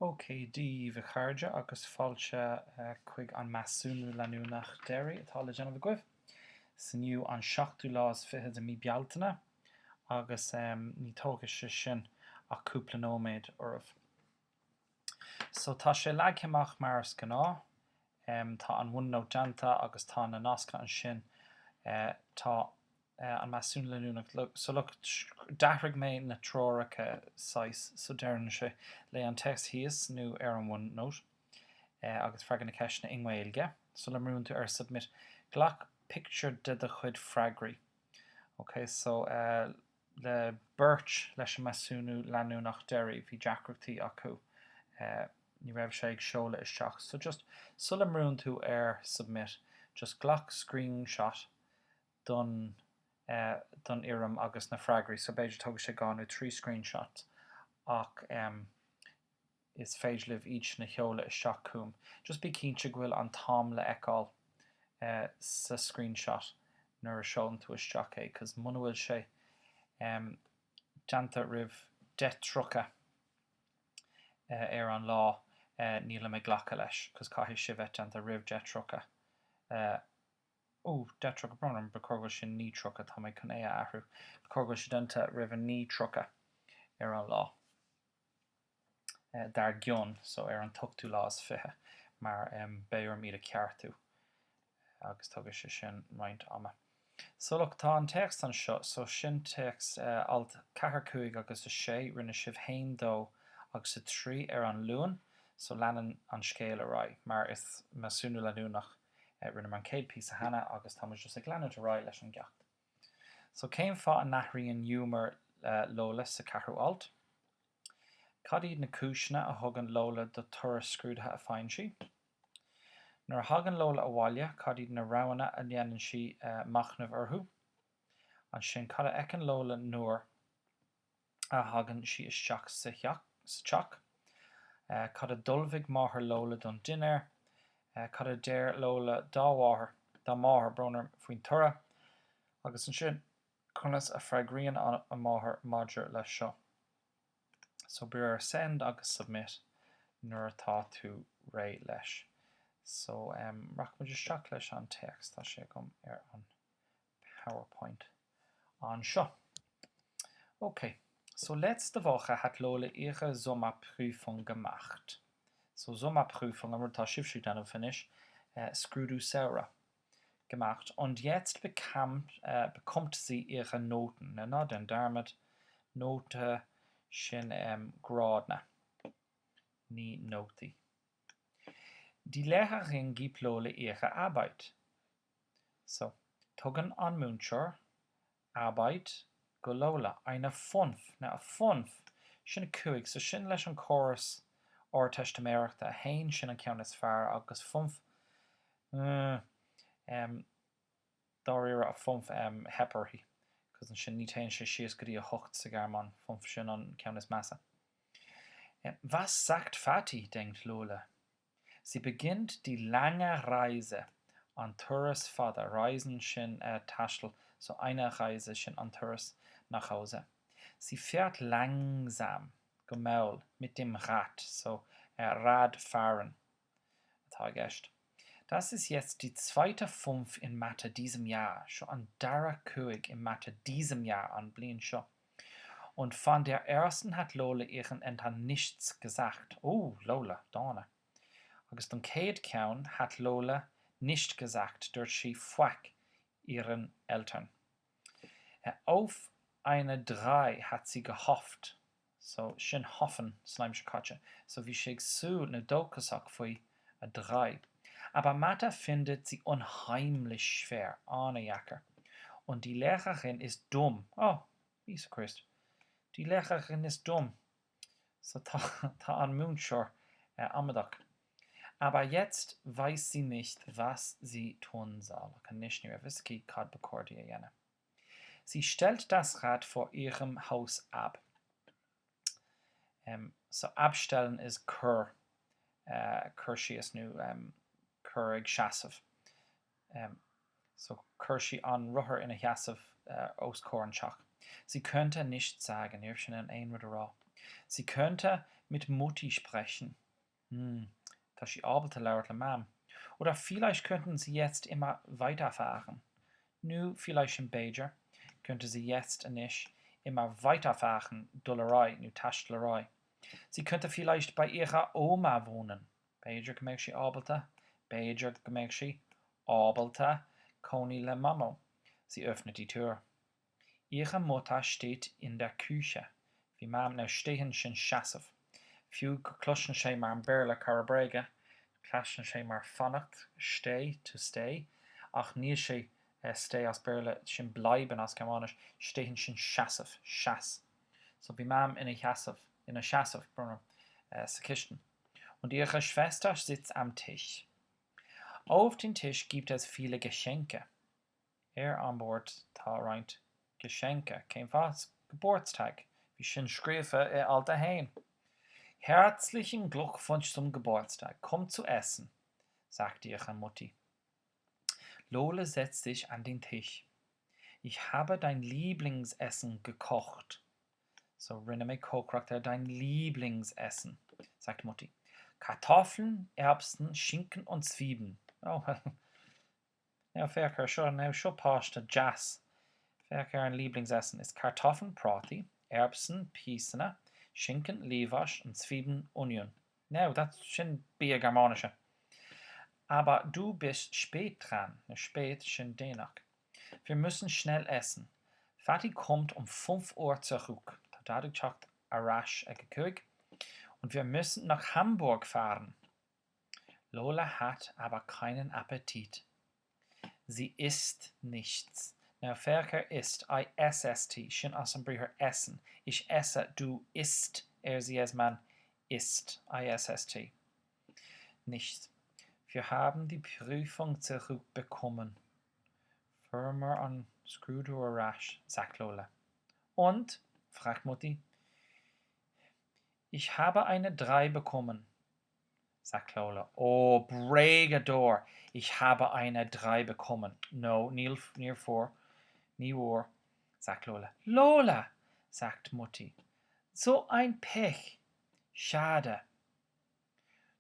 Okay, di bhecharja agus fáilte chuig an Measúnú Leanúnach déirí atá le déanamh goibh. Sniu an 7 fiche de mí bealtaine agus ní tógadh sé sin ach cúpla nóméid ormh. So tá sé leagthaach maras go ná, tá an bhain nó deanta agus tá na nasca an sin tá an Measúnú Leanúnach. So look, dahraigh mé na tróracha sais so dearann sé le an text híos nó ar an bhain nót agus freagan na ceisna inghailge. So le marún tú ar submit ghlach picture de the chud freagraí. Okay, so le Bl3 leis an Measúnú Leanúnach déirí bhí deacrachtaí acu ní raibh sé ag seoladh isteach. So just sulla marún tú ar submit, just ghlach screenshot don iarm agus na freagraí. So beidir tugadh sé gáinú 3 screenshots ach is féidir libh each na cheola isteach cúm. Just bí cinnte gohfuil an tám le eáil sa screenshot nuair a seolann tú isteach é, cos muna bhfuil sé deanta ribh detrocha ar an lá níl mé ghlacha leis, cos caithfidh si bheith deanta ribh detrocha. Detrocha bronn be cóga sin ní trocha tá mé chun é ahrú. Cóga si deanta ribh an ní trocha ar an lá. Dar gion, so ar an tuchtú lás fiche, mar béir míad a ceartú agus tugadh sé sin roinnt ama. So look, tá an text an seo, so sin text alt 4 agus 6 rinne sibh 1 2 agus 3 ar an luan, so leanan an scéal a rá, mar is Measúnú Leanúnach rinne man 1 pí a hana agus tá just ag leanú a rá leis an gceacht. So céim fá an nachraíonn humor Lola sa 4 alt. Cad iad na cúisina a thugann Lola do turas scrúdathe a fáin si. Nuair thagann Lola a bhaile, cad iad na roghanna a dhéanann si machnamh orthu. An sin cad a eicin Lola nuair a thagann si isteach sa teach. Cad a dulmhaigh máthair Lola don duine, cad a déir Lola dá máthair brónar faoin tura, agus an sin chunas a freagraíonn a máthair maidir leis seo. So bear send agus submit nuair atá tú ré leis. So rach mu isteach leis an text tá sé gom ar an PowerPoint an seo. Okay, so letzte Woche hat Lola ihre Sommerprüfung gemacht. So Sommerprüfung, aber da schiffst du dann finish, Scrudu Sarah gemacht. Und jetzt bekommt sie ihre Noten. Na, denn damit Note sin gradna, ní noti. Die Lehrerin gibt Lola ihre Arbeit. So, tugan an Muncher, Arbeit, go Lola, eine 5. Na, a 5. Sin cuig, so sin leis an chorus or testamentarachta, hain sin an ceannas fear agus 5. Dáir a 5 hepperhi, cos an sin ní tain sé sios go dtí a 8 sa garman 5 sin an ceannas massa. Was sagt Vati, denkt Lola. Sie beginnt die lange Reise an Turas Vater. Reisen sin Taschel, so eine Reise sin an Turas nach Hause. Sie fährt langsam, gemaul, mit dem Rad, so Radfahren. Tagescht. Das ist jetzt die 2. 5 in Mathe diesem Jahr, schon an Dara Köig in Mathe diesem Jahr an Blin schon. Und von der ersten hat Lola ihren Eltern nichts gesagt. Oh, Lola, Donna. Agus don céad ceann hat Lola nicht gesagt, durch sie fuck ihren Eltern. Auf eine 3 hat sie gehofft. So, sin hoffen, slimeische Katje. So wie sie so ne Dokasach für a 3. Aber Mathe findet sie unheimlich schwer, Arne Jacker. Und die Lehrerin ist dumm. Oh, Jesus Christ. Die Lehrerin ist dumm. So, ta an Muncher, Amadak. Aber jetzt weiß sie nicht, was sie tun soll. Sie stellt das Rad vor ihrem Haus ab. So abstellen ist Kur. Kurshi is nu Kurig Shasov. So Kurshi an Ruher in a Yasov Os Koranchach. Sie könnte nicht sagen, hier schon ein Wort raw. Sie könnte mit Mutti sprechen. Dass sie arbeitet laut der Mom. Oder vielleicht könnten sie jetzt immer weiterfahren. Nu, vielleicht in Beijing, könnte sie jetzt nicht immer weiterfahren, Dollerei, nu Taschlerei. Sie könnte vielleicht bei ihrer Oma wohnen. Beijing gemerkt sie arbeitet. Beijing gemerkt sie arbeitet. Koni le Mamo. Sie öffnet die Tür. Ihre Mutter steht in der Küche. Wie Mom nu stehen schon Chassef. Few kluschen she maar berle carabrega. Klaschen she maar fannacht. Stay to stay. Ach nie she stay as berle schon bleiben as Germanisch. Stehen schon Chassef. Chass. So wie Mom in a Chassef. Kisten. Und ihre Schwester sitzt am Tisch. Auf dem Tisch gibt es viele Geschenke. An Bord ta reint Geschenke. Kein was? Geburtstag. Wie schön schreife alte Hein. Herzlichen Glückwunsch zum Geburtstag. Komm zu essen, sagte ihre Mutti. Lola setzt sich an den Tisch. Ich habe dein Lieblingsessen gekocht. So Rename kocht dein Lieblingsessen, sagt Mutti. Kartoffeln, Erbsen, Schinken und Zwiebeln. Oh, ja, verker schon Pasta, Jazz. Verker ein Lieblingsessen ist Kartoffeln, Prati, Erbsen, Pisana, Schinken, Levash und Zwiebeln, Onion. No, das schon Bier Germanische. Aber du bist spät dran. Spät schon nach. Wir müssen schnell essen. Vati kommt um 5 Uhr zurück. Dadurch sagt Arash gekügt. Und wir müssen nach Hamburg fahren. Lola hat aber keinen Appetit. Sie isst nichts. Now, Verkehr ist, I-S-S-T, schon aus dem Brücher essen. Ich esse, du isst, sie als Mann isst, I-S-S-T. Nichts. Wir haben die Prüfung zurückbekommen. Firmer an Screwdriver Rash, sagt Lola. Und, fragt Mutti, ich habe eine 3 bekommen, sagt Lola. Oh, Bregador, ich habe eine 3 bekommen. No, near vor. Nie war, sagt Lola. Lola, sagt Mutti. So ein Pech. Schade.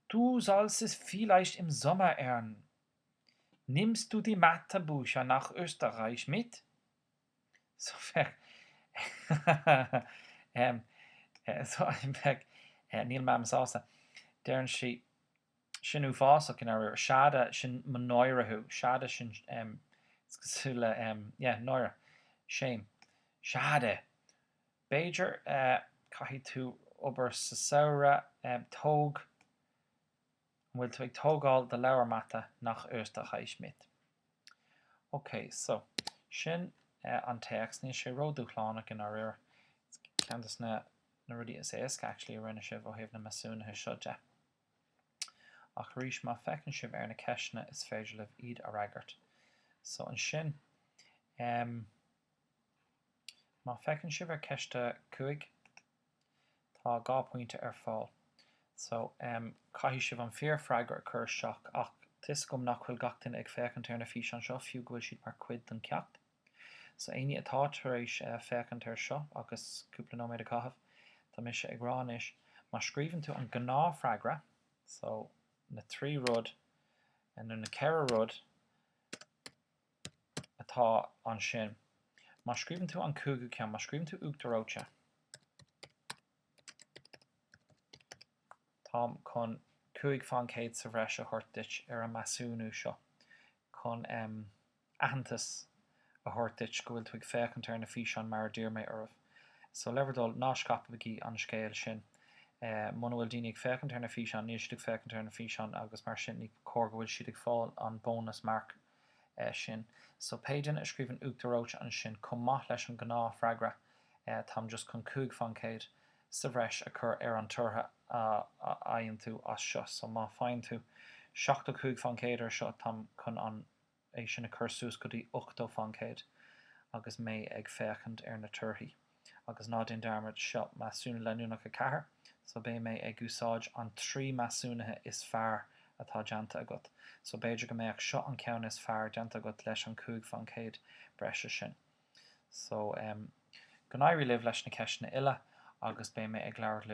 Du sollst es vielleicht im Sommer ernten. Nimmst du die Mathebücher nach Österreich mit? So so ein Pech. Neil Mam Sasa. Dern sie sin ufásach in ar Schade sin man neurahu. Schade sin neura. Shame. Schade. Beiger caithí tú obair sa saora tóg bhfuil tú ag tógáil de leabhar mata nach Österreich mit. Okay, so sin an text ní sé ródúchlánach in ar ir ceantas na rudí is éasc actually rinne sibh ó thaobh na Measúnathe seo de. Ach rís má fecinn sibh ar na ceisna is féidir leh iad a raigart. So an sin má fecinn sibh ar ceiste 5 tá 2 pointe ar fáil. So caithfidh sibh an fear freigar chur seach ach tis gom nach bhfuil gach duine ag fecinn ar na fís an seo fiú go bhfuil siad mar cuid don ceacht. So aine atá tar éis fecinn ar seo agus cúpla nóméad a caithfh tá mis sé ag rán is má scríbann tú an gná freigra so na 3 rud and na 4 rud atá an sin. Má scríbann tú an cúgu ceann, má scríbann tú uachtaróte. Tá chun 5 fan céad sa bhreis a thuirtit ar a Measúnú seo chun aitheantas a thuirtit go bhfuil tú ag fecinn ar na fís an mar dúir mé ormh. So lebhardal náiscappaigí an scéil sin. Muna bhfuil daoine ag fecinn ar na fís an, níos ag fecinn ar na fís an agus mar sin ní cór go bhfuil siad ag fáil an bónus mark sin. So péideann a scríbann uachtaróte an sin chun maith leis an gná freigra tám just chun 5 fan céad sa bhreis a chur ar an tortha aonn tú as seo. So má fáin tú 7 fan céad ar seo tám chun an é sin a chur suas go dtí 8 fan céad agus mé ag fecinn ar na torthaí. Agus ná den dermid seo Measúnú Leanúnach a cethair, so bé mé ag úsáid an 3 Measúnathe is fearr atá deanta agat. So beidir go méach seo an ceann is fearr deanta agat leis an 5 fan céad breise sin. So Go n-éirí libh leis na ceisna uile agus bé mé ag leabhar libh